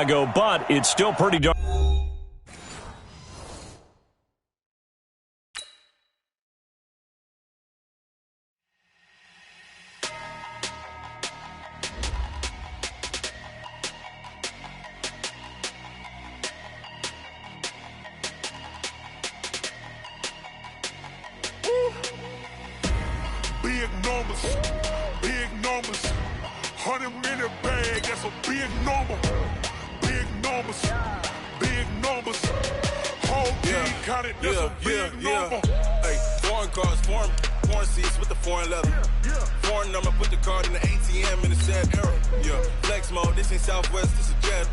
Chicago, but it's still pretty dark. Big numbers, 100-minute bag, that's a big number. Big numbers, whole team counted, that's a big number. Hey, foreign cars, foreign seats with the foreign leather. Foreign number, put the card in the ATM in the sad era. Yeah, flex mode, this ain't Southwest, this a jet.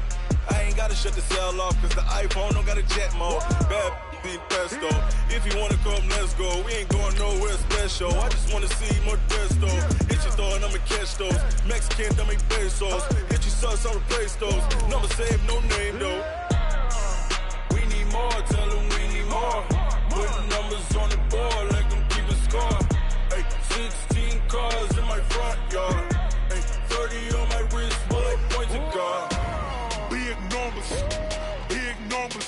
I ain't gotta shut the cell off, cause the iPhone don't got a jet mode. Bad being pesto. If you wanna come, let's go. We ain't going nowhere special. I just wanna see more pesto. Hit your throw and I'ma catch those. Mexican, I make pesos. Hit your sus, I'll replace those. Number saved, no name though. We need more, tell them we need more. Putting numbers on the board like I'm keeping score. Hey, 16 cars in my front yard. Hey, 30 on my wrist, while I point to God. Big numbers,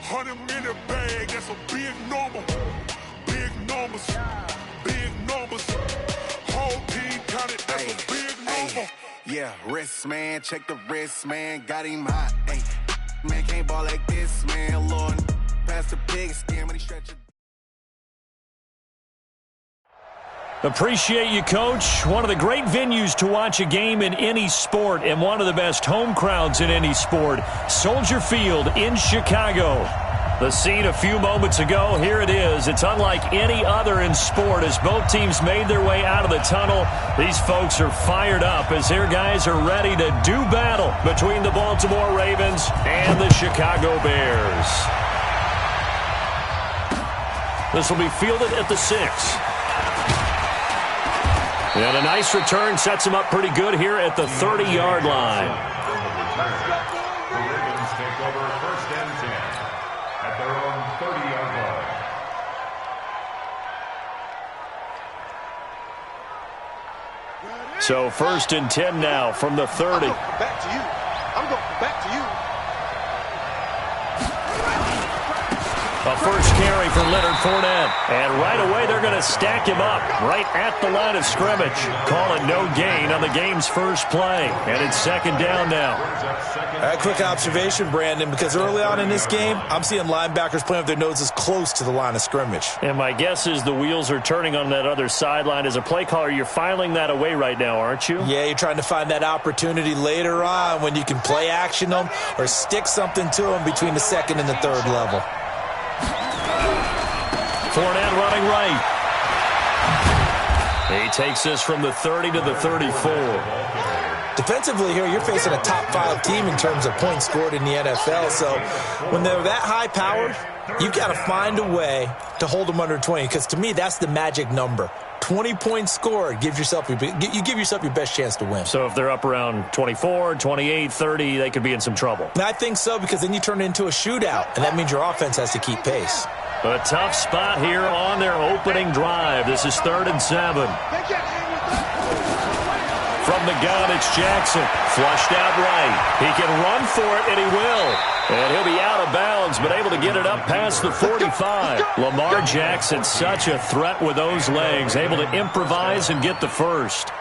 100-minute bag, that's a big number. Big numbers, whole team counted, that's a big number. Yeah, wrist man, check the wrist man, got him hot. Ay, man can't ball like this, man. Lord, pass the pig skin when he stretch it. Appreciate you, Coach. One of the great venues to watch a game in any sport and one of the best home crowds in any sport. Soldier Field in Chicago. The scene a few moments ago, here it is. It's unlike any other in sport as both teams made their way out of the tunnel. These folks are fired up as their guys are ready to do battle between the Baltimore Ravens and the Chicago Bears. This will be fielded at the 6. And a nice return sets him up pretty good here at the 30-yard line. The Ravens take over 1st and 10 at their own 30-yard line. So 1st and 10 now from the 30. Back to you. I'm going back to you. A first carry for Leonard Fournette. And right away, they're going to stack him up right at the line of scrimmage. Call it no gain on the game's first play. And it's 2nd down now. A quick observation, Brandon, because early on in this game, I'm seeing linebackers playing with their noses close to the line of scrimmage. And my guess is the wheels are turning on that other sideline. As a play caller, you're filing that away right now, aren't you? Yeah, you're trying to find that opportunity later on when you can play action them or stick something to them between the 2nd and the 3rd level. Fournette running right. He takes this from the 30 to the 34. Defensively here, you're facing a top 5 team in terms of points scored in the NFL. So when they're that high-powered, you've got to find a way to hold them under 20. Because to me, that's the magic number. 20 points scored, you give yourself your best chance to win. So if they're up around 24, 28, 30, they could be in some trouble. And I think so, because then you turn it into a shootout, and that means your offense has to keep pace. A tough spot here on their opening drive. This is 3rd and 7. From the gun, it's Jackson. Flushed out right. He can run for it, and he will. And he'll be out of bounds, but able to get it up past the 45. Lamar Jackson, such a threat with those legs. Able to improvise and get the first.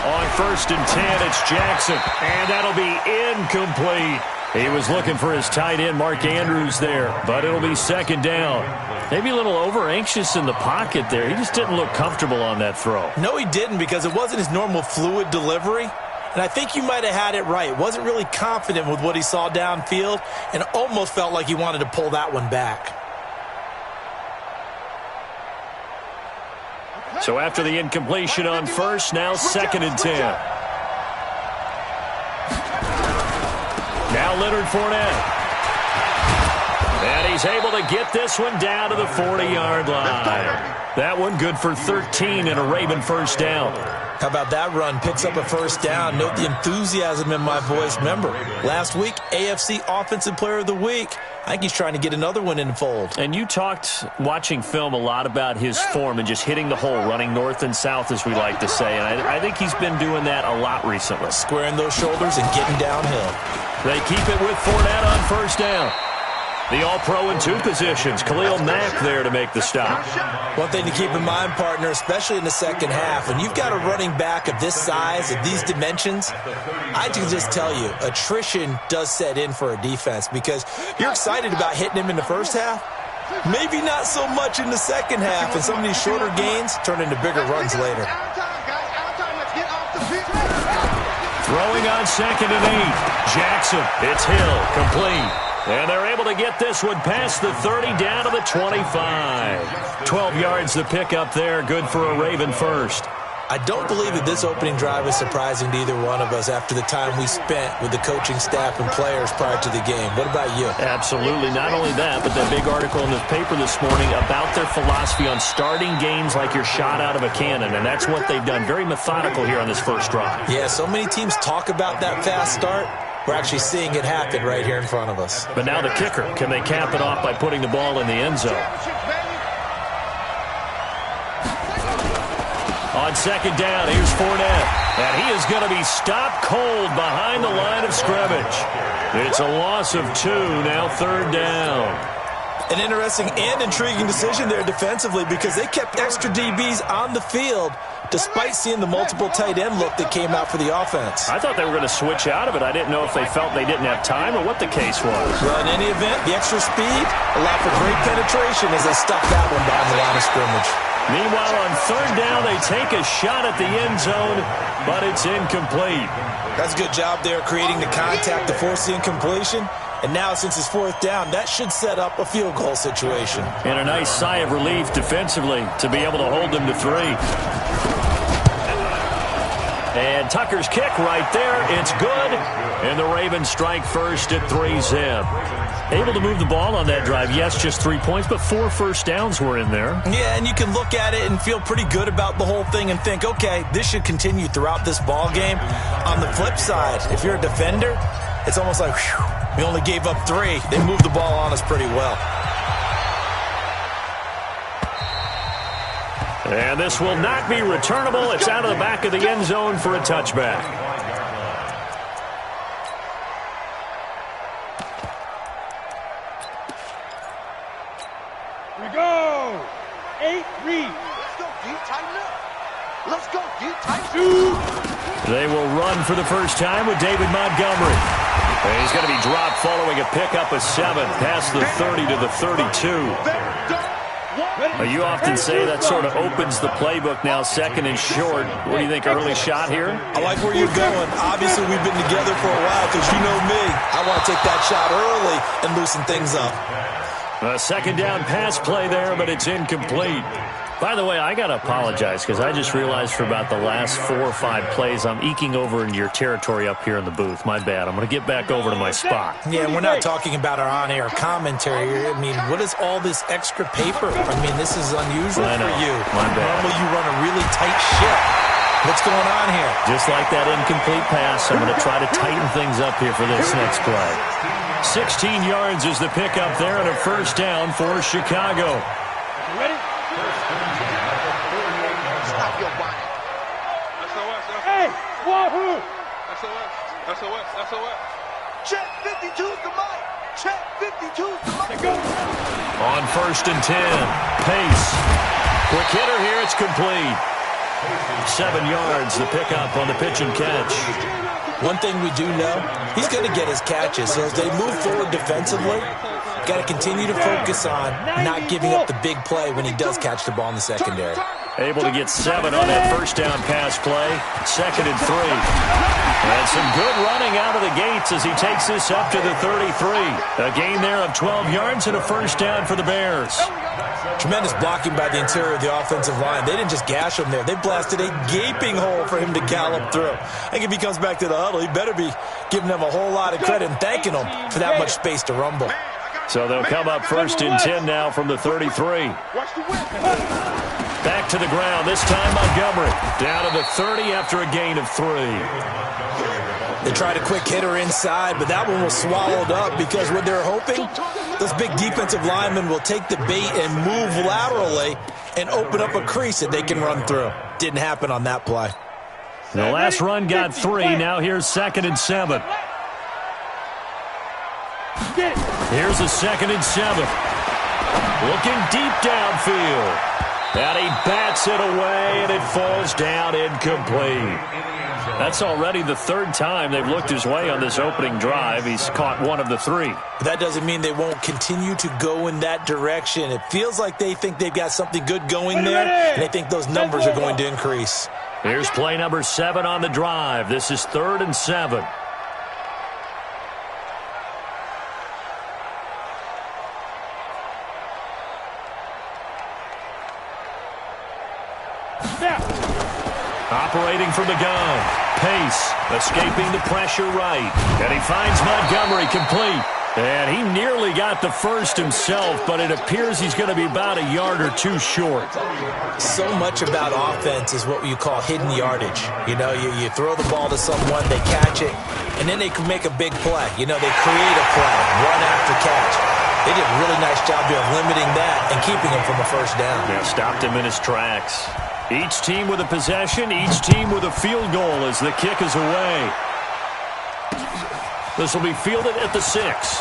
On 1st and 10, it's Jackson, and that'll be incomplete. He was looking for his tight end, Mark Andrews, there, but it'll be 2nd down. Maybe a little over-anxious in the pocket there. He just didn't look comfortable on that throw. No, he didn't, because it wasn't his normal fluid delivery. And I think you might have had it right. Wasn't really confident with what he saw downfield and almost felt like he wanted to pull that one back. So after the incompletion on 1st, now 2nd and 10. Now Leonard Fournette. And he's able to get this one down to the 40-yard line. That one good for 13 and a Raven 1st down. How about that run? Picks up a first down. Note the enthusiasm in my voice. Remember, last week, AFC Offensive Player of the Week. I think he's trying to get another one in the fold. And you talked, watching film, a lot about his form and just hitting the hole, running north and south, as we like to say. And I think he's been doing that a lot recently. Squaring those shoulders and getting downhill. They keep it with Fournette on first down. The All-Pro in 2 positions. Khalil Mack there to make the stop. One thing to keep in mind, partner, especially in the second half, when you've got a running back of this size, of these dimensions, I can just tell you, attrition does set in for a defense because you're excited about hitting him in the first half. Maybe not so much in the second half, and some of these shorter gains turn into bigger runs later. Throwing on 2nd and 8. Jackson, it's Hill, complete. And they're able to get this one past the 30 down to the 25. 12 yards the pickup there, good for a Raven first. I don't believe that this opening drive is surprising to either one of us after the time we spent with the coaching staff and players prior to the game. What about you? Absolutely. Not only that, but that big article in the paper this morning about their philosophy on starting games like you're shot out of a cannon, and that's what they've done. Very methodical here on this first drive. Yeah, so many teams talk about that fast start. We're actually seeing it happen right here in front of us. But now the kicker. Can they cap it off by putting the ball in the end zone? On 2nd down, here's Fournette. And he is going to be stopped cold behind the line of scrimmage. It's a loss of 2, now 3rd down. An interesting and intriguing decision there defensively because they kept extra DBs on the field despite seeing the multiple tight end look that came out for the offense. I thought they were going to switch out of it. I didn't know if they felt they didn't have time or what the case was. Well, in any event, the extra speed allowed for great penetration as they stuck that one behind the line of scrimmage. Meanwhile, on 3rd down, they take a shot at the end zone, but it's incomplete. That's a good job there creating the contact to force the incompletion. And now, since it's 4th down, that should set up a field goal situation. And a nice sigh of relief defensively to be able to hold them to 3. And Tucker's kick right there. It's good. And the Ravens strike first at 3-zip. Able to move the ball on that drive. Yes, just 3 points, but 4 first downs were in there. Yeah, and you can look at it and feel pretty good about the whole thing and think, okay, this should continue throughout this ball game. On the flip side, if you're a defender, it's almost like, whew, we only gave up 3. They moved the ball on us pretty well. And this will not be returnable. It's out of the back of the end zone for a touchback. Here we go. 8-3. Let's go, D. Tighten up. Let's go, D. Tighten up. They will run for the first time with David Montgomery. And he's going to be dropped following a pickup of 7 past the 30 to the 32. You often say that sort of opens the playbook now, 2nd and short. What do you think, early shot here? I like where you're going. Obviously, we've been together for a while because you know me. I want to take that shot early and loosen things up. A 2nd down pass play there, but it's incomplete. By the way, I got to apologize because I just realized for about the last 4 or 5 plays, I'm eking over into your territory up here in the booth. My bad. I'm going to get back over to my spot. Yeah, we're not talking about our on-air commentary here. I mean, what is all this extra paper? I mean, this is unusual for you. My bad. Normally, you run a really tight ship. What's going on here? Just like that incomplete pass, I'm going to try to tighten things up here for this next play. 16 yards is the pickup there and a first down for Chicago. Ready? Stop your body. Hey, wahoo! SOS. Check 52's the mic. Check 52's the mic. Go. On 1st and 10, Pace. Quick hitter here, it's complete. 7 yards, the pickup on the pitch and catch. One thing we do know, he's going to get his catches. So as they move forward defensively, got to continue to focus on not giving up the big play when he does catch the ball in the secondary. Able to get 7 on that first down pass play. 2nd and 3. And some good running out of the gates as he takes this up to the 33. A gain there of 12 yards and a first down for the Bears. Tremendous blocking by the interior of the offensive line. They didn't just gash him there. They blasted a gaping hole for him to gallop through. I think if he comes back to the huddle, he better be giving them a whole lot of credit and thanking them for that much space to rumble. So they'll come up 1st and 10 now from the 33. Watch the whip. Back to the ground. This time Montgomery. Down to the 30 after a gain of 3. They tried a quick hitter inside, but that one was swallowed up because what they're hoping, those big defensive linemen will take the bait and move laterally and open up a crease that they can run through. Didn't happen on that play. The last run got 3. Now here's 2nd and 7. Here's a 2nd and 7. Looking deep downfield. And he bats it away, and it falls down incomplete. That's already the 3rd time they've looked his way on this opening drive. He's caught 1 of the 3. That doesn't mean they won't continue to go in that direction. It feels like they think they've got something good going there, and they think those numbers are going to increase. Here's play number 7 on the drive. This is 3rd and 7. Operating from the gun. Pace, escaping the pressure right. And he finds Montgomery complete. And he nearly got the first himself, but it appears he's going to be about a yard or 2 short. So much about offense is what you call hidden yardage. You know, you throw the ball to someone, they catch it, and then they can make a big play. You know, they create a play, run after catch. They did a really nice job of limiting that and keeping him from a first down. Yeah, stopped him in his tracks. Each team with a possession, each team with a field goal as the kick is away. This will be fielded at the 6.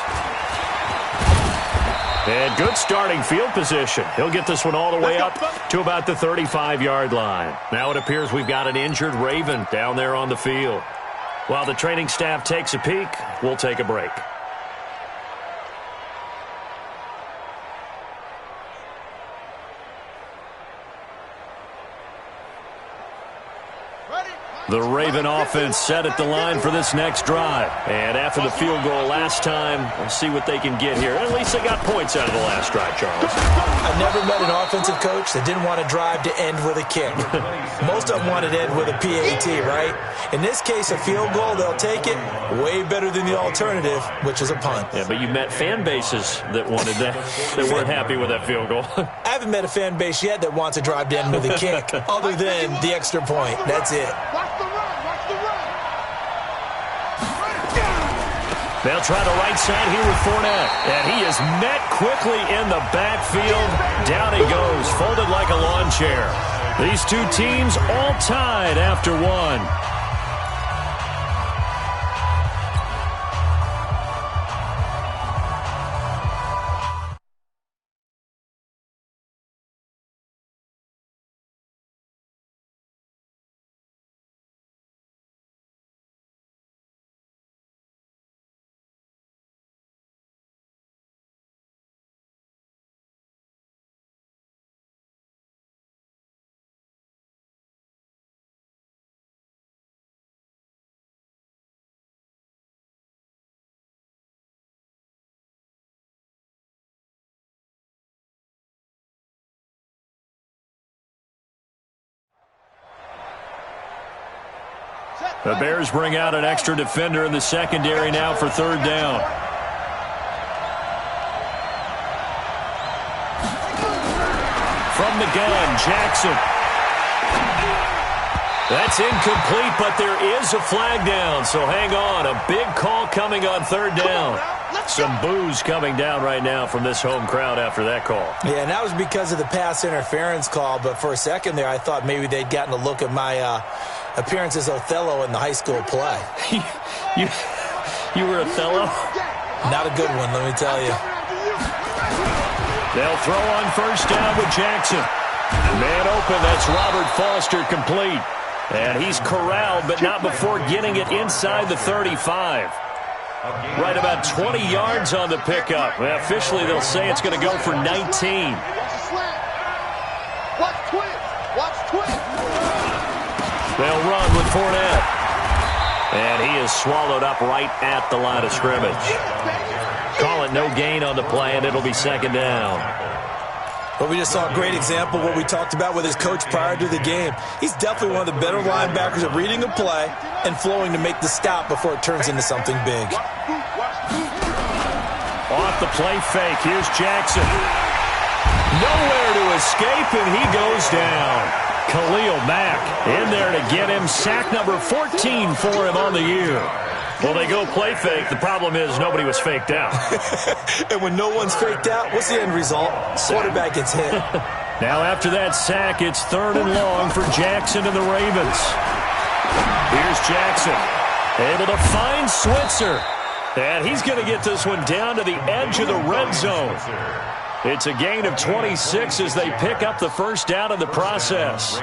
And good starting field position. He'll get this one all the way up to about the 35-yard line. Now it appears we've got an injured Raven down there on the field. While the training staff takes a peek, we'll take a break. The Raven offense set at the line for this next drive. And after the field goal last time, we'll see what they can get here. At least they got points out of the last drive, Charles. I've never met an offensive coach that didn't want to drive to end with a kick. Most of them wanted to end with a PAT, right? In this case, a field goal, they'll take it. Way better than the alternative, which is a punt. Yeah, but you met fan bases that wanted that, that weren't happy with that field goal. I haven't met a fan base yet that wants to drive to end with a kick, other than the extra point. That's it. They'll try the right side here with Fournette. And he is met quickly in the backfield. Down he goes, folded like a lawn chair. These two teams all tied after 1. The Bears bring out an extra defender in the secondary now for 3rd down. From the gun, Jackson. That's incomplete, but there is a flag down, so hang on. A big call coming on 3rd down. Some boos coming down right now from this home crowd after that call. Yeah, and that was because of the pass interference call, but for a second there I thought maybe they'd gotten a look at my appearance as Othello in the high school play. You were Othello? Not a good one, let me tell you. They'll throw on 1st down with Jackson. Man open, that's Robert Foster complete. And he's corralled, but not before getting it inside the 35. Right about 20 yards on the pickup. Well, officially, they'll say it's going to go for 19. They'll run with Fournette. And he is swallowed up right at the line of scrimmage. Call it no gain on the play, and it'll be 2nd down. But we just saw a great example of what we talked about with his coach prior to the game. He's definitely one of the better linebackers at reading a play and flowing to make the stop before it turns into something big. Off the play fake, here's Jackson. Nowhere to escape, and he goes down. Khalil Mack in there to get him. Sack number 14 for him on the year. Well, they go play fake. The problem is nobody was faked out. And when no one's faked out, what's the end result? Quarterback gets hit. Now after that sack, it's 3rd and long for Jackson and the Ravens. Here's Jackson, able to find Switzer. And he's going to get this one down to the edge of the red zone. It's a gain of 26 as they pick up the first down in the process.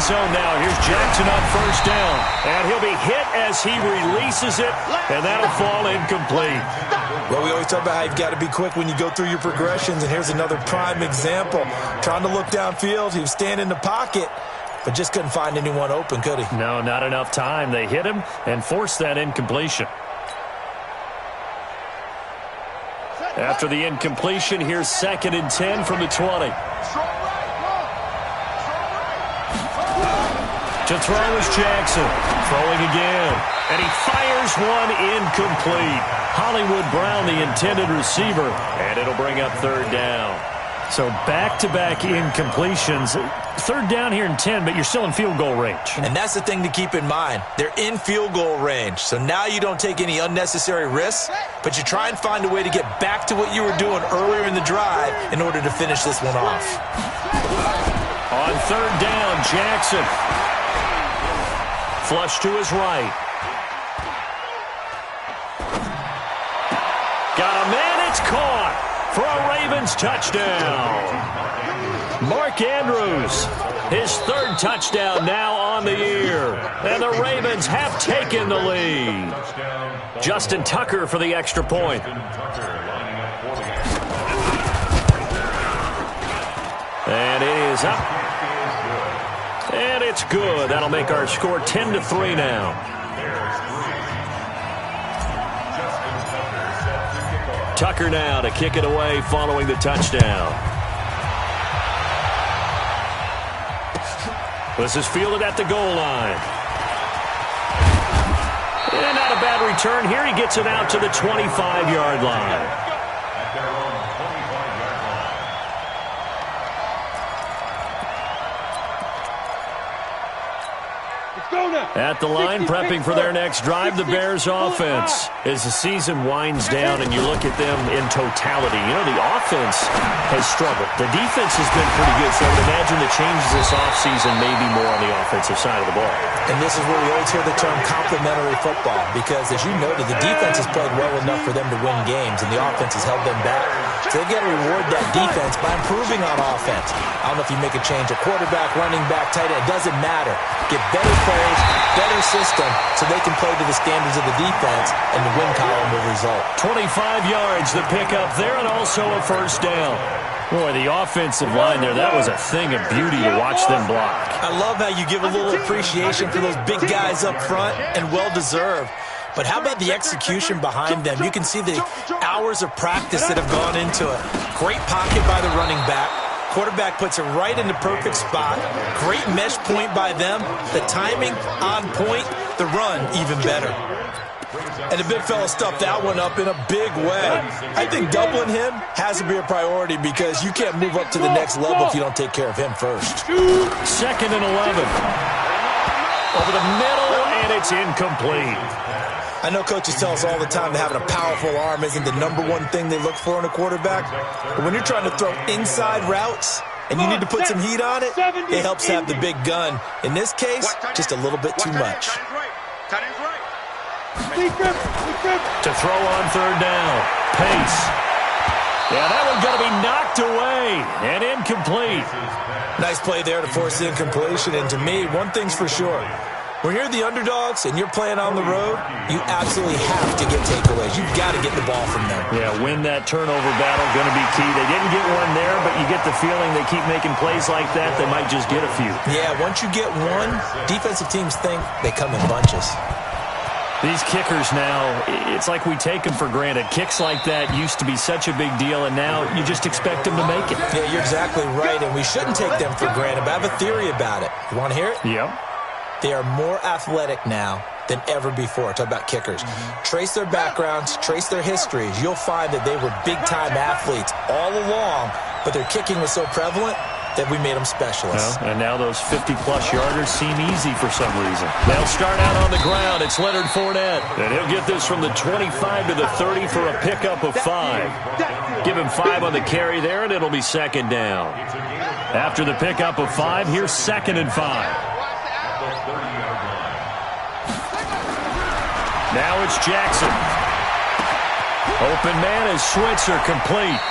Zone now. Here's Jackson on first down. And he'll be hit as he releases it, and that'll fall incomplete. Well, we always talk about how you've got to be quick when you go through your progressions, and here's another prime example. Trying to look downfield, he was standing in the pocket, but just couldn't find anyone open, could he? No, not enough time. They hit him and forced that incompletion. After the incompletion, here's 2nd and 10 from the 20. To throw is Jackson. Throwing again. And he fires one incomplete. Hollywood Brown, the intended receiver. And it'll bring up 3rd down. So back-to-back incompletions. 3rd down here and 10, but you're still in field goal range. And that's the thing to keep in mind. They're in field goal range. So now you don't take any unnecessary risks, but you try and find a way to get back to what you were doing earlier in the drive in order to finish this one off. On 3rd down, Jackson. Flush to his right. Got a man, it's caught for a Ravens touchdown. Mark Andrews, his 3rd touchdown now on the year. And the Ravens have taken the lead. Justin Tucker for the extra point. And it is up. And it's good. That'll make our score 10-3 now. Tucker now to kick it away following the touchdown. This is fielded at the goal line. And not a bad return here. He gets it out to the 25-yard line. At the line, prepping for their next drive, the Bears offense. As the season winds down and you look at them in totality, you know, the offense has struggled. The defense has been pretty good, so I would imagine the changes this offseason may be more on the offensive side of the ball. And this is where we always hear the term complementary football, because as you noted, the defense has played well enough for them to win games, and the offense has held them back. So they've got to reward that defense by improving on offense. I don't know if you make a change at quarterback, running back, tight end. It doesn't matter. Get better players, better system, so they can play to the standards of the defense, and the win column will result. 25 yards, the pickup there, and also a first down. Boy, the offensive line there, that was a thing of beauty to watch them block. I love how you give a little appreciation for those big guys up front, and well-deserved. But how about the execution behind them? You can see the hours of practice that have gone into it. Great pocket by the running back. Quarterback puts it right in the perfect spot. Great mesh point by them. The timing on point. The run even better. And the big fella stuffed that one up in a big way. I think doubling him has to be a priority because you can't move up to the next level if you don't take care of him first. 2nd and 11. Over the middle, and it's incomplete. I know coaches tell us all the time that having a powerful arm isn't the #1 thing they look for in a quarterback. But when you're trying to throw inside routes and you need to put some heat on it, it helps to have the big gun. In this case, just a little bit too much. To throw on 3rd down. Pace. Yeah, that one's going to be knocked away and incomplete. Nice play there to force the incompletion. And to me, one thing's for sure. When you're the underdogs and you're playing on the road, you absolutely have to get takeaways. You've got to get the ball from them. Yeah, win that turnover battle, going to be key. They didn't get one there, but you get the feeling they keep making plays like that, they might just get a few. Yeah, once you get one, defensive teams think they come in bunches. These kickers now, it's like we take them for granted. Kicks like that used to be such a big deal, and now you just expect them to make it. Yeah, you're exactly right, and we shouldn't take them for granted, but I have a theory about it. You want to hear it? Yep. They are more athletic now than ever before. Talk about kickers. Trace their backgrounds, trace their histories. You'll find that they were big-time athletes all along, but their kicking was so prevalent that we made them specialists. Well, and now those 50-plus yarders seem easy for some reason. They'll start out on the ground. It's Leonard Fournette, and he'll get this from the 25 to the 30 for a pickup of 5. Give him 5 on the carry there, and it'll be second down. After the pickup of 5, here's 2nd and 5. Now it's Jackson. Open man is Switzer, complete.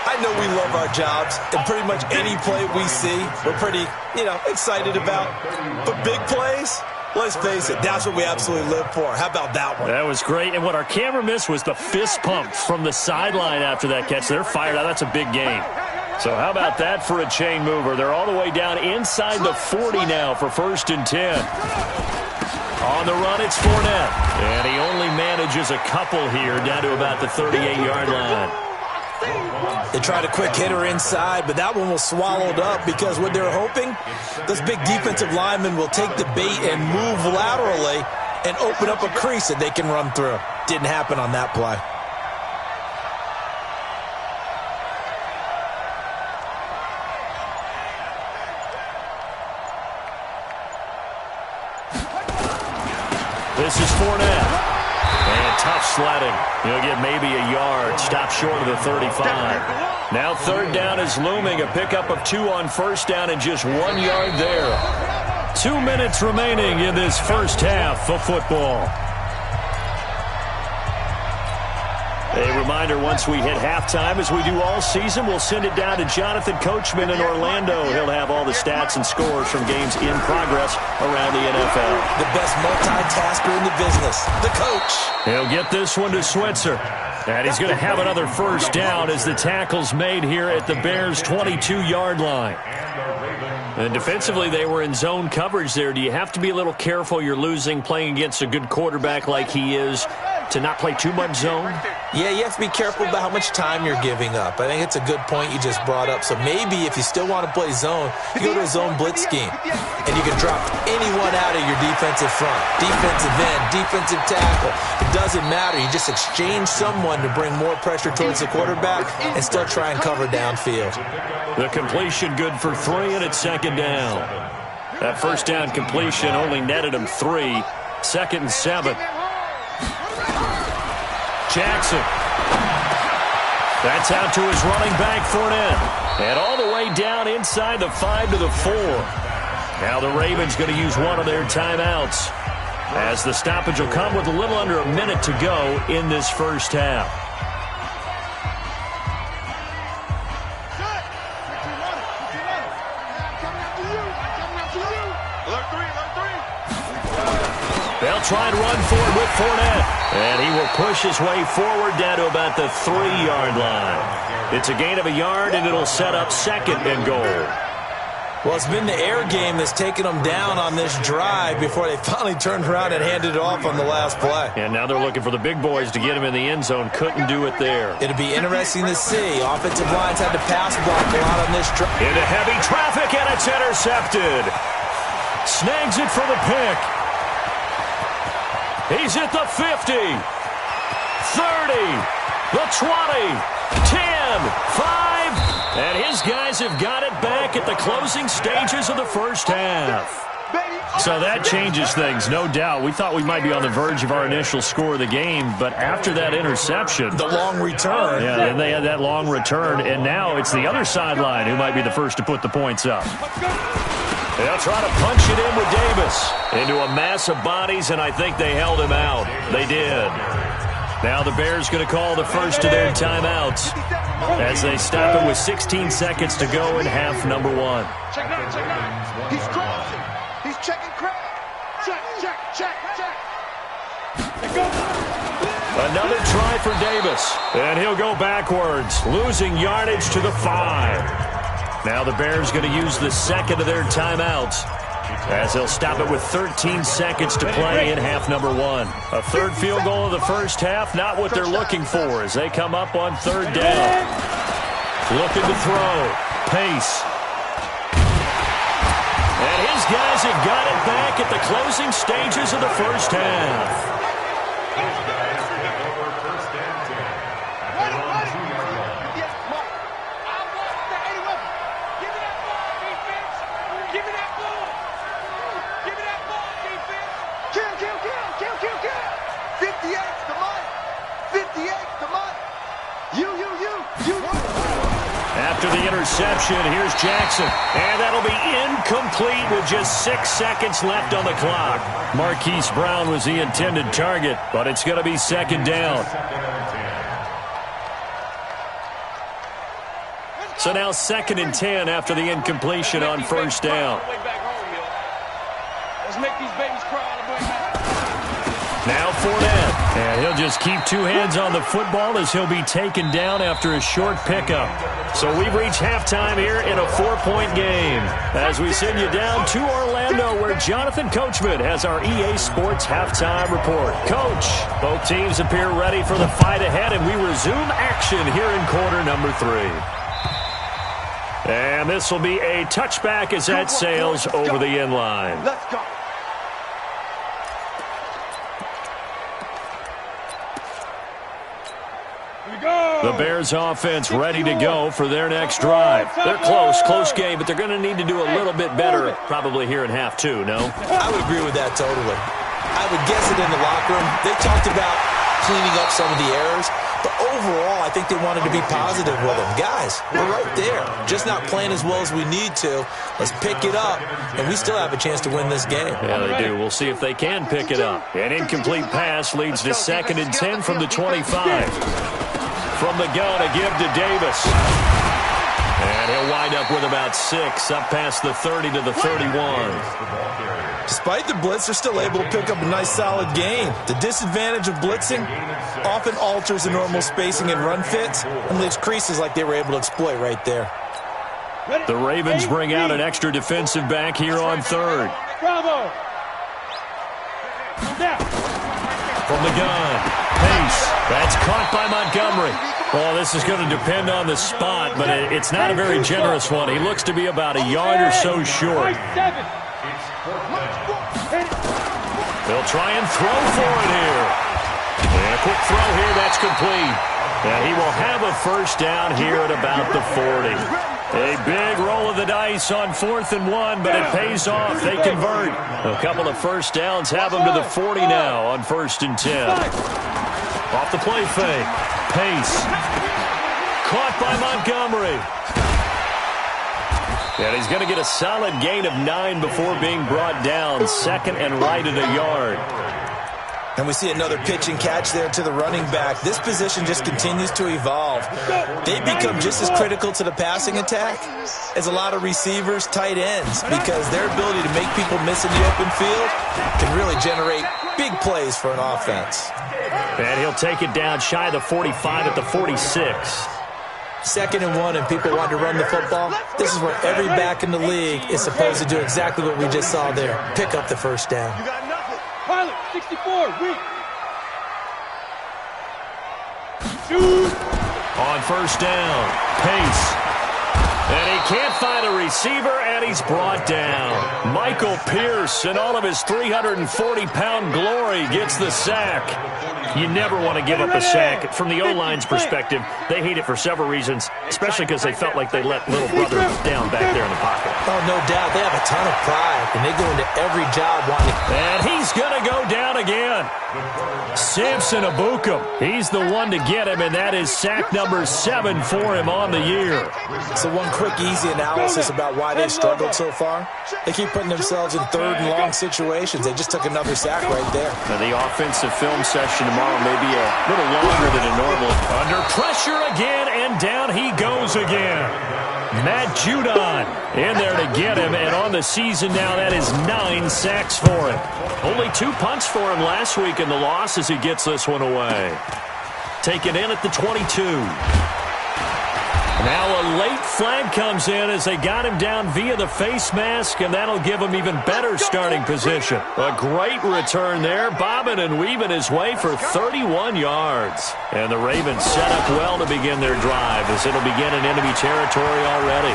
I know we love our jobs, and pretty much any play we see, we're pretty, excited about. But big plays, let's face it, that's what we absolutely live for. How about that one? That was great, and what our camera missed was the fist pump from the sideline after that catch. They're fired out. That's a big game. So how about that for a chain mover? They're all the way down inside the 40 now for 1st and 10. On the run, it's Fournette. And he only manages a couple here down to about the 38-yard line. They tried a quick hitter inside, but that one was swallowed up because what they're hoping, those big defensive linemen will take the bait and move laterally and open up a crease that they can run through. Didn't happen on that play. This is Fournette. And tough sledding. He'll get maybe a yard. Stop short of the 35. Now 3rd down is looming. A pickup of 2 on 1st down and just 1 yard there. 2 minutes remaining in this first half of football. A reminder, once we hit halftime, as we do all season, we'll send it down to Jonathan Coachman in Orlando. He'll have all the stats and scores from games in progress around the NFL. The best multitasker in the business, the coach. He'll get this one to Switzer. And he's going to have another 1st down as the tackle's made here at the Bears' 22-yard line. And defensively, they were in zone coverage there. Do you have to be a little careful? You're losing, playing against a good quarterback like he is, to not play too much zone? Yeah, you have to be careful about how much time you're giving up. I think it's a good point you just brought up. So maybe if you still want to play zone, you go to a zone blitz scheme. And you can drop anyone out of your defensive front. Defensive end, defensive tackle. It doesn't matter. You just exchange someone to bring more pressure towards the quarterback and still try and cover downfield. The completion good for 3, and it's 2nd down. That 1st down completion only netted him 3. 2nd and 7. Jackson. That's out to his running back, Fournette. And all the way down inside the 5 to the 4. Now the Ravens going to use one of their timeouts, as the stoppage will come with a little under a minute to go in this first half. They'll try and run for it with Fournette. And he will push his way forward down to about the 3-yard line. It's a gain of a yard, and it'll set up 2nd and goal. Well, it's been the air game that's taken them down on this drive before they finally turned around and handed it off on the last play. And now they're looking for the big boys to get him in the end zone. Couldn't do it there. It'll be interesting to see. Offensive lines had to pass block a lot on this drive. Into heavy traffic, and it's intercepted. Snags it for the pick. He's at the 50, 30, the 20, 10, 5, and his guys have got it back at the closing stages of the first half. So that changes things, no doubt. We thought we might be on the verge of our initial score of the game, but after that interception, the long return. Yeah, then they had that long return, and now it's the other sideline who might be the first to put the points up. They'll try to punch it in with Davis into a mass of bodies, and I think they held him out. They did. Now the Bears going to call the first of their timeouts as they stop it with 16 seconds to go in half number 1. Check now. He's crossing. He's checking crowd. Check. Another try for Davis, and he'll go backwards, losing yardage to the 5. Now the Bears going to use the 2nd of their timeouts as they'll stop it with 13 seconds to play in half number one. A third field goal of the first half, not what they're looking for as they come up on third down. Looking to throw. Pace. And his guys have got it back at the closing stages of the first half. After the interception, here's Jackson. And that'll be incomplete with just 6 seconds left on the clock. Marquise Brown was the intended target, but it's going to be second down. So now 2nd and 10 after the incompletion on first down. Let's make these babies cry all the way back. Now Fournette, and he'll just keep two hands on the football as he'll be taken down after a short pickup. So we've reached halftime here in a 4-point game as we send you down to Orlando where Jonathan Coachman has our EA Sports halftime report. Coach, both teams appear ready for the fight ahead, and we resume action here in quarter number 3. And this will be a touchback as that sails over the end line. Let's go. The Bears offense ready to go for their next drive. They're close game, but they're going to need to do a little bit better probably here in half 2, no? I would agree with that totally. I would guess it in the locker room. They talked about cleaning up some of the errors, but overall I think they wanted to be positive with them. Guys, we're right there. Just not playing as well as we need to. Let's pick it up, and we still have a chance to win this game. Yeah, they do. We'll see if they can pick it up. An incomplete pass leads to 2nd and 10 from the 25. From the gun, a give to Davis. And he'll wind up with about 6, up past the 30 to the 31. Despite the blitz, they're still able to pick up a nice, solid gain. The disadvantage of blitzing often alters the normal spacing and run fits and leaves creases like they were able to exploit right there. The Ravens bring out an extra defensive back here on third. Bravo. From the gun, Pace. That's caught by Montgomery. Well, this is going to depend on the spot, but it's not a very generous one. He looks to be about a yard or so short. They'll try and throw for it here. And a quick throw here, that's complete. And he will have a first down here at about the 40. A big roll of the dice on 4th and 1, but it pays off. They convert. A couple of first downs have them to the 40 now on 1st and 10. Off the play fake. Pace. Caught by Montgomery. And he's going to get a solid gain of 9 before being brought down. 2nd and right at a yard. And we see another pitch and catch there to the running back. This position just continues to evolve. They become just as critical to the passing attack as a lot of receivers, tight ends, because their ability to make people miss in the open field can really generate big plays for an offense. And he'll take it down shy of the 45 at the 46. 2nd and 1 and people want to run the football. This is where every back in the league is supposed to do exactly what we just saw there. Pick up the first down. You got nothing. Pilot, 64, weak. Shoot. On first down, Pace. And he can't find a receiver, and he's brought down. Michael Pierce, in all of his 340-pound glory, gets the sack. You never want to give up a sack. From the O-line's perspective, they hate it for several reasons, especially because they felt like they let little brother down back there in the pocket. Oh, no doubt. They have a ton of pride, and they go into every job wanting to... And he's going to go down again. Samson Abukum. He's the one to get him, and that is sack number 7 for him on the year. So one quick, easy analysis about why they've struggled so far. They keep putting themselves in 3rd and long situations. They just took another sack right there. Now, the offensive film session tomorrow may be a little longer than a normal. Under pressure again, and down he goes again. Matt Judon in there to get him, and on the season now, that is 9 sacks for him. Only 2 punts for him last week in the loss as he gets this one away. Taken in at the 22. Now a late flag comes in as they got him down via the face mask, and that'll give him even better starting position. A great return there, bobbing and weaving his way for 31 yards. And the Ravens set up well to begin their drive as it'll begin in enemy territory already.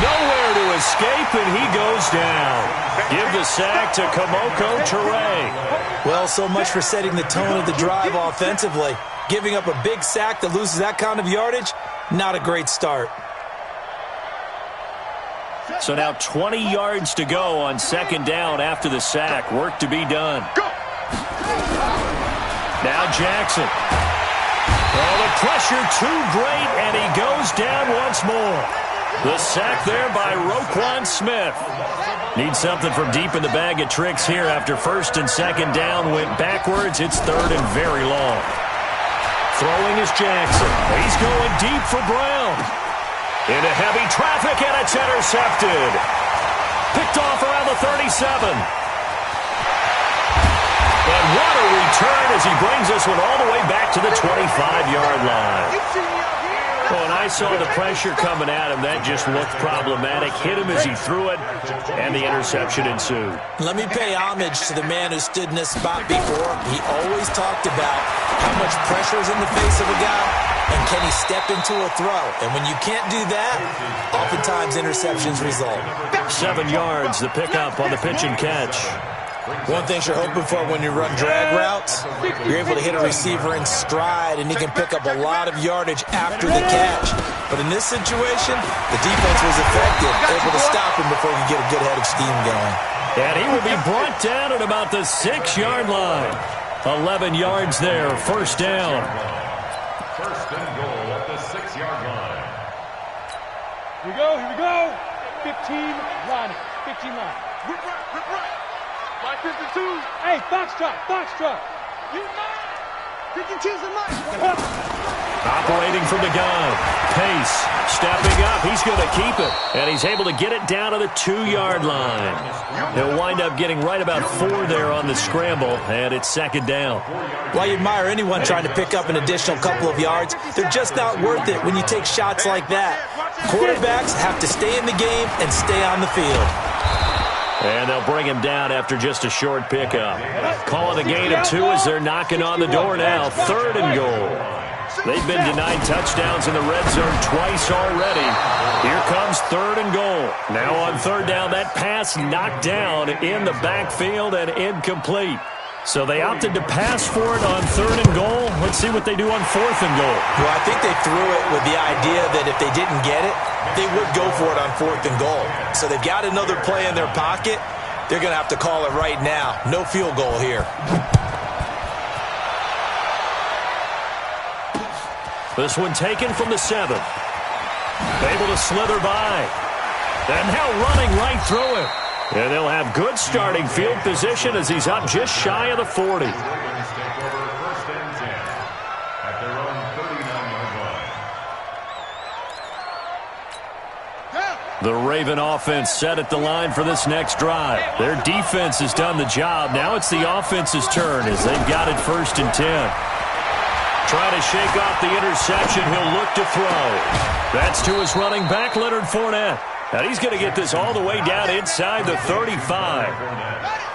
Nowhere to escape, and he goes down. Give the sack to Kamoko Toure. Well, so much for setting the tone of the drive offensively. Giving up a big sack that loses that kind of yardage, not a great start. So now 20 yards to go on second down after the sack. Work to be done. Now Jackson. Oh, the pressure too great, and he goes down once more. The sack there by Roquan Smith. Need something from deep in the bag of tricks here after first and second down went backwards. It's third and very long. Throwing is Jackson. He's going deep for Brown. Into heavy traffic, and it's intercepted. Picked off around the 37. And what a return as he brings this one all the way back to the 25-yard line. Well, and I saw the pressure coming at him. That just looked problematic. Hit him as he threw it, and the interception ensued. Let me pay homage to the man who stood in this spot before. He always talked about how much pressure is in the face of a guy, and can he step into a throw? And when you can't do that, oftentimes interceptions result. 7 yards, the pickup on the pitch and catch. One thing you're hoping for when you run drag routes, you're able to hit a receiver in stride, and he can pick up a lot of yardage after the catch. But in this situation, the defense was effective, able to stop him before he could get a good head of steam going. And he will be brought down at about the 6-yard line. 11 yards there, first down. First and goal at the 6-yard line. Here we go. 15 line. 15 line. Rip right. Line 52. Hey, Foxtrot. You mine. 52's in mine. Operating from the gun. Pace. Stepping up. He's going to keep it. And he's able to get it down to the 2-yard line. He'll wind up getting right about 4 there on the scramble. And it's second down. While you admire anyone trying to pick up an additional couple of yards, they're just not worth it when you take shots like that. Quarterbacks have to stay in the game and stay on the field. And they'll bring him down after just a short pickup. Calling a gain of 2 as they're knocking on the door now. Third and goal. They've been denied touchdowns in the red zone twice already. Here comes third and goal. Now on third down, that pass knocked down in the backfield and incomplete. So they opted to pass for it on third and goal. Let's see what they do on fourth and goal. Well, I think they threw it with the idea that if they didn't get it, they would go for it on fourth and goal. So they've got another play in their pocket. They're going to have to call it right now. No field goal here. This one taken from the 7. Able to slither by. And now running right through it. And they'll have good starting field position as he's up just shy of the 40. The Raven offense set at the line for this next drive. Their defense has done the job. Now it's the offense's turn as they've got it first and 10. Trying to shake off the interception. He'll look to throw. That's to his running back, Leonard Fournette. And he's going to get this all the way down inside the 35.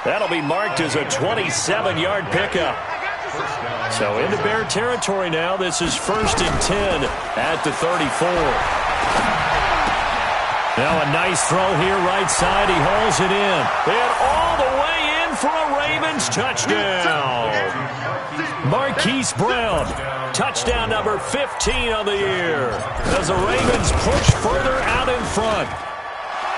That'll be marked as a 27-yard pickup. So into Bear territory now. This is first and 10 at the 34. Now a nice throw here right side. He hauls it in. And all the way in for a Ravens touchdown. Marquise Brown. Touchdown number 15 of the year. As the Ravens push further out in front.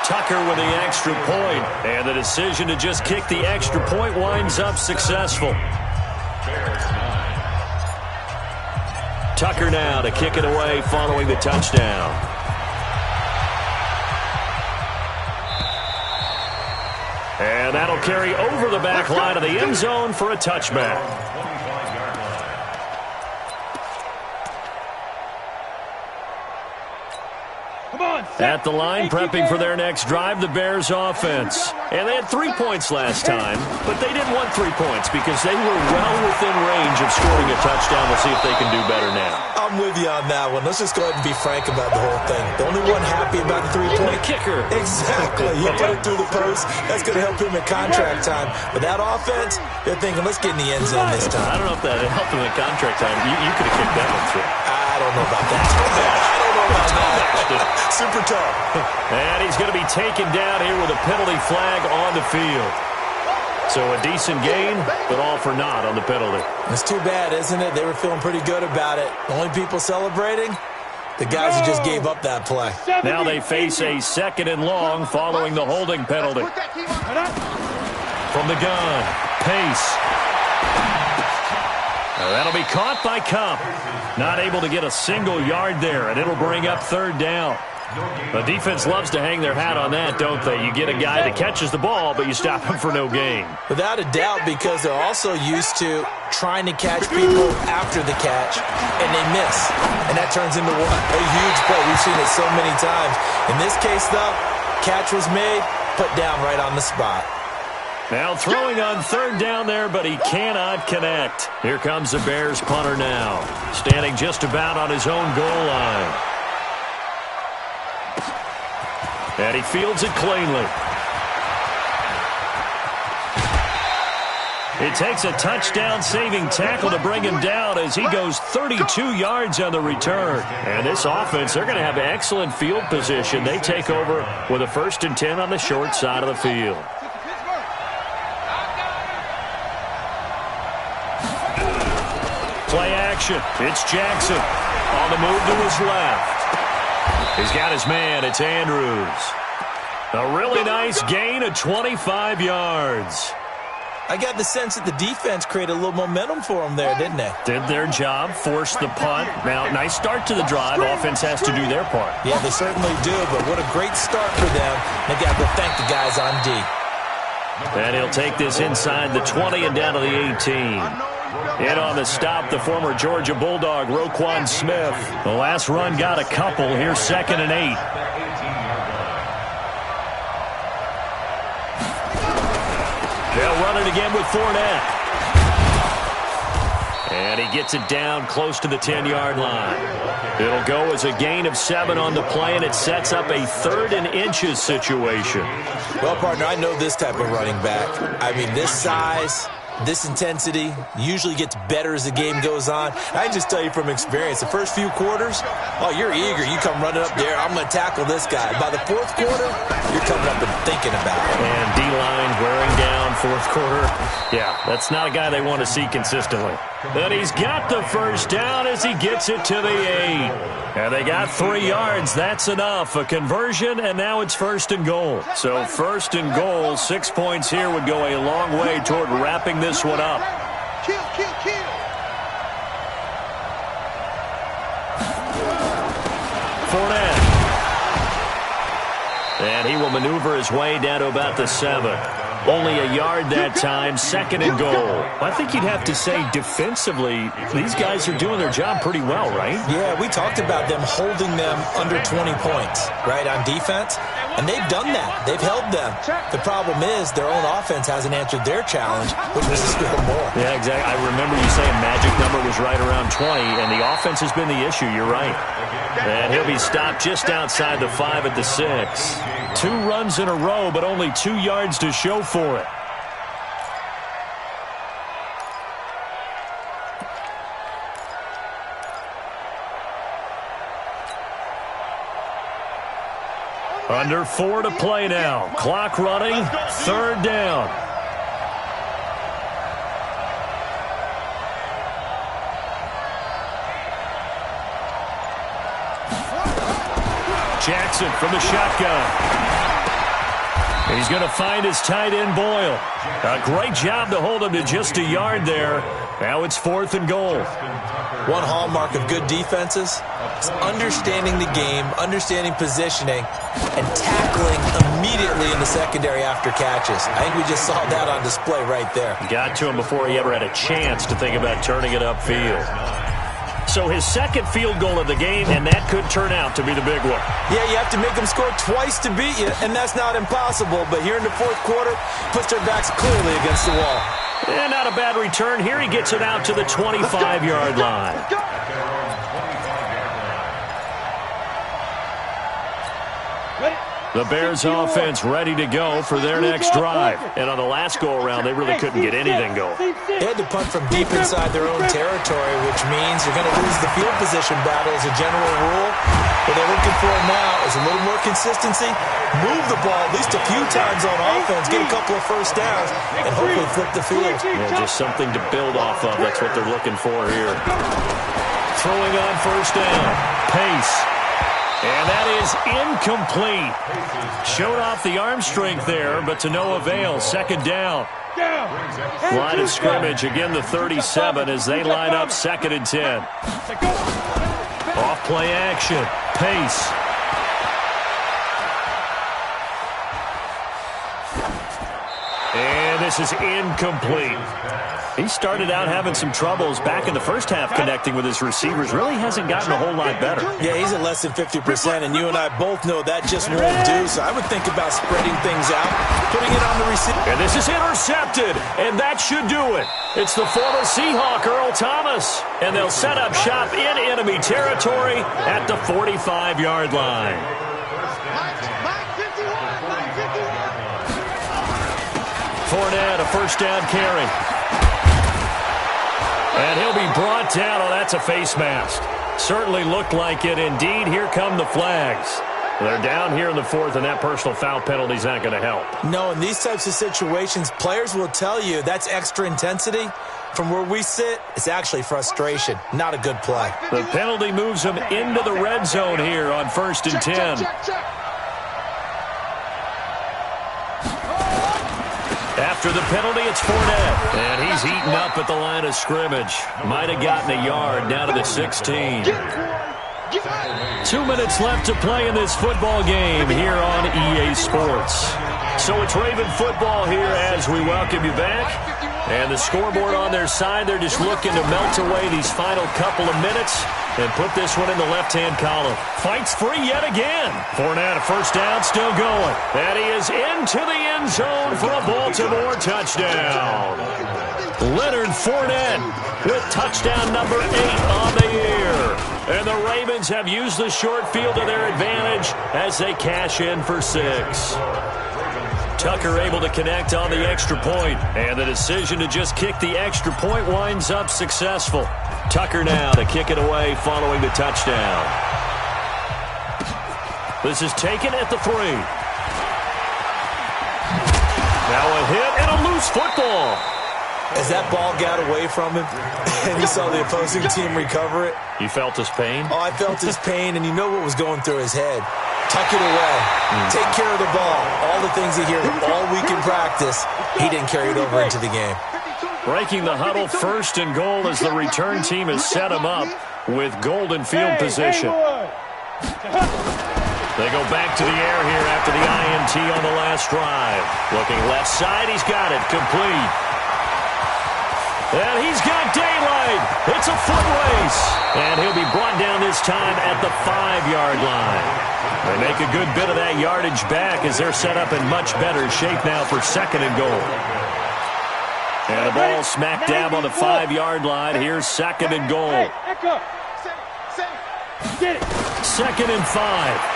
Tucker with the extra point. And the decision to just kick the extra point winds up successful. Tucker now to kick it away following the touchdown. And that'll carry over the back line of the end zone for a touchback. Come on, At the line, prepping for their next drive, the Bears offense. And they had 3 points last time, but they didn't want 3 points because they were well within range of scoring a touchdown. We'll see if they can do better now. I'm with you on that one. Let's just go ahead and be frank about the whole thing. The only one happy about the 3-point kicker. Exactly. He put it through the post. That's going to help him in contract time. But that offense, they're thinking, let's get in the end zone this time. I don't know if that helped him in contract time. You could have kicked that one through. I don't know about that. I don't know about that. Super tough. And he's going to be taken down here with a penalty flag on the field. So a decent gain, but all for naught on the penalty. It's too bad, isn't it? They were feeling pretty good about it. The only people celebrating, the guys who just gave up that play. Now they face a 2nd and long following the holding penalty. From the gun, Pace. That'll be caught by Cup. Not able to get a single yard there, and it'll bring up 3rd down. The defense loves to hang their hat on that, don't they? You get a guy that catches the ball, but you stop him for no gain. Without a doubt, because they're also used to trying to catch people after the catch, and they miss. And that turns into what? A huge play. We've seen it so many times. In this case, though, catch was made, put down right on the spot. Now throwing on 3rd down there, but he cannot connect. Here comes the Bears punter now, standing just about on his own goal line. And he fields it cleanly. It takes a touchdown-saving tackle to bring him down as he goes 32 yards on the return. And this offense, they're going to have excellent field position. They take over with a 1st and 10 on the short side of the field. Play action. It's Jackson on the move to his left. He's got his man. It's Andrews. A really nice gain of 25 yards. I got the sense that the defense created a little momentum for them there, didn't they? Did their job, forced the punt. Now, nice start to the drive. Offense has to do their part. Yeah, they certainly do, but what a great start for them. They got to go thank the guys on D. And he'll take this inside the 20 and down to the 18. In on the stop, the former Georgia Bulldog, Roquan Smith. The last run got a couple. Here's 2nd and 8. They'll run it again with Fournette. And he gets it down close to the 10-yard line. It'll go as a gain of 7 on the play, and it sets up a 3rd and inches situation. Well, partner, I know this type of running back. I mean, this size, this intensity usually gets better as the game goes on. I can just tell you from experience, the first few quarters, oh, you're eager. You come running up there, I'm going to tackle this guy. By the 4th quarter, you're coming up and thinking about it. And D-line wearing down 4th quarter. Yeah, that's not a guy they want to see consistently. But he's got the 1st down as he gets it to the 8. And they got 3 yards. That's enough. A conversion, and now it's 1st and goal. So 1st and goal, 6 points here would go a long way toward wrapping this one up. Kill, kill, kill. Fournette. And he will maneuver his way down to about the 7. Only a yard that time, 2nd and goal. I think you'd have to say defensively, these guys are doing their job pretty well, right? Yeah, we talked about them holding them under 20 points, right, on defense. And they've done that. They've held them. The problem is their own offense hasn't answered their challenge, which was to score more. Yeah, exactly. I remember you saying magic number was right around 20, and the offense has been the issue. You're right. And he'll be stopped just outside the 5 at the 6. 2 runs in a row, but only 2 yards to show for it. Under 4 to play now. Clock running. 3rd down. Jackson from the shotgun. He's going to find his tight end, Boyle. A great job to hold him to just a yard there. Now it's 4th and goal. One hallmark of good defenses is understanding the game, understanding positioning, and tackling immediately in the secondary after catches. I think we just saw that on display right there. Got to him before he ever had a chance to think about turning it upfield. So his second field goal of the game, and that could turn out to be the big one. Yeah, you have to make them score twice to beat you, and that's not impossible. But here in the fourth quarter, puts their backs clearly against the wall. And not a bad return. Here he gets it out to the 25-yard line. The Bears offense ready to go for their next drive. And on the last go-around, they really couldn't get anything going. They had to punt from deep inside their own territory, which means you're going to lose the field position battle as a general rule. What they're looking for now is a little more consistency, move the ball at least a few times on offense, get a couple of first downs, and hopefully flip the field. Yeah, just something to build off of. That's what they're looking for here. Throwing on first down. Pace. And that is incomplete. Showed off the arm strength there, but to no avail. Second down. Line of scrimmage, again the 37 as they line up 2nd and 10. Off play action. Pace. And this is incomplete. He started out having some troubles back in the first half connecting with his receivers. Really hasn't gotten a whole lot better. Yeah, he's at less than 50%, and you and I both know that just won't do. So I would think about spreading things out, putting it on the receiver. And this is intercepted, and that should do it. It's the former Seahawk, Earl Thomas. And they'll set up shop in enemy territory at the 45-yard line. Fournette, a first down carry. And he'll be brought down. Oh, that's a face mask. Certainly looked like it. Indeed, here come the flags. They're down here in the 4th, and that personal foul penalty is not going to help. No, in these types of situations, players will tell you that's extra intensity. From where we sit, it's actually frustration. Not a good play. The penalty moves them into the red zone here on 1st and 10. After the penalty, it's Fournette. And he's eaten up at the line of scrimmage. Might have gotten a yard down to the 16. 2 minutes left to play in this football game here on EA Sports. So it's Raven football here as we welcome you back. And the scoreboard on their side, they're just looking to melt away these final couple of minutes and put this one in the left-hand column. Fights free yet again. Fournette, a first down, still going. And he is into the end zone for a Baltimore touchdown. Leonard Fournette with touchdown number 8 on the year. And the Ravens have used the short field to their advantage as they cash in for 6. Tucker able to connect on the extra point, and the decision to just kick the extra point winds up successful. Tucker now to kick it away following the touchdown. This is taken at the 3. Now a hit and a loose football. As that ball got away from him, and you saw the opposing team recover it. You felt his pain? Oh, I felt his pain, and you know what was going through his head. Tuck it away. Take care of the ball. All the things he hears all week in practice, he didn't carry it over into the game. Breaking the huddle, 1st and goal as the return team has set him up with golden field position. They go back to the air here after the INT on the last drive. Looking left side, he's got it. Complete. And he's got daylight. It's a foot race. And he'll be brought down this time at the 5-yard line. They make a good bit of that yardage back as they're set up in much better shape now for 2nd and goal. And the ball smack dab on the 5-yard line. Here's 2nd and goal. 2nd and 5.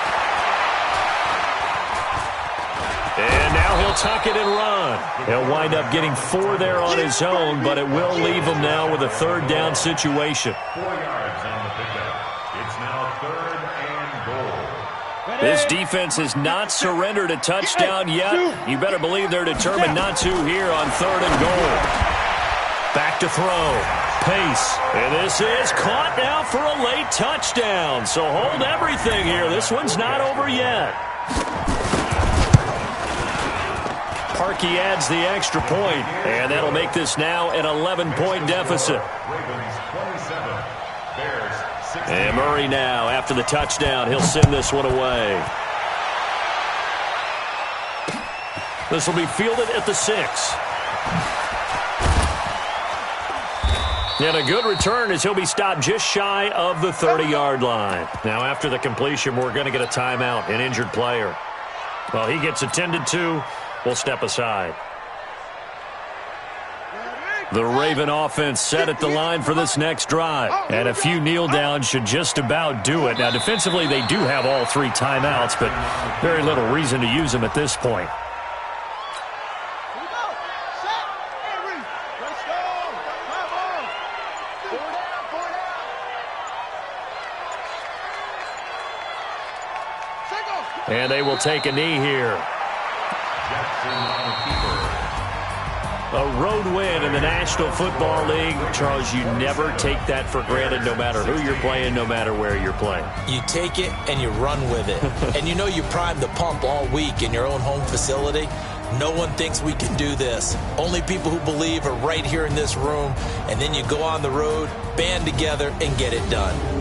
And now he'll tuck it and run. He'll wind up getting 4 there on his own, but it will leave him now with a 3rd down situation. 4 yards on the pickup. It's now 3rd and goal. This defense has not surrendered a touchdown yet. You better believe they're determined not to here on 3rd and goal. Back to throw. Pace. And this is caught now for a late touchdown. So hold everything here. This one's not over yet. Parkey adds the extra point, and that'll make this now an 11-point deficit. And Murray now, after the touchdown, he'll send this one away. This will be fielded at the 6. And a good return as he'll be stopped just shy of the 30-yard line. Now, after the completion, we're going to get a timeout, an injured player. Well, he gets attended to. We'll step aside. The Raven offense set at the line for this next drive. And a few kneel downs should just about do it. Now, defensively, they do have all 3 timeouts, but very little reason to use them at this point. And they will take a knee here. A road win in the National Football League. Charles, you never take that for granted no matter who you're playing, no matter where you're playing. You take it and you run with it. And you know you primed the pump all week in your own home facility. No one thinks we can do this. Only people who believe are right here in this room. And then you go on the road, band together, and get it done.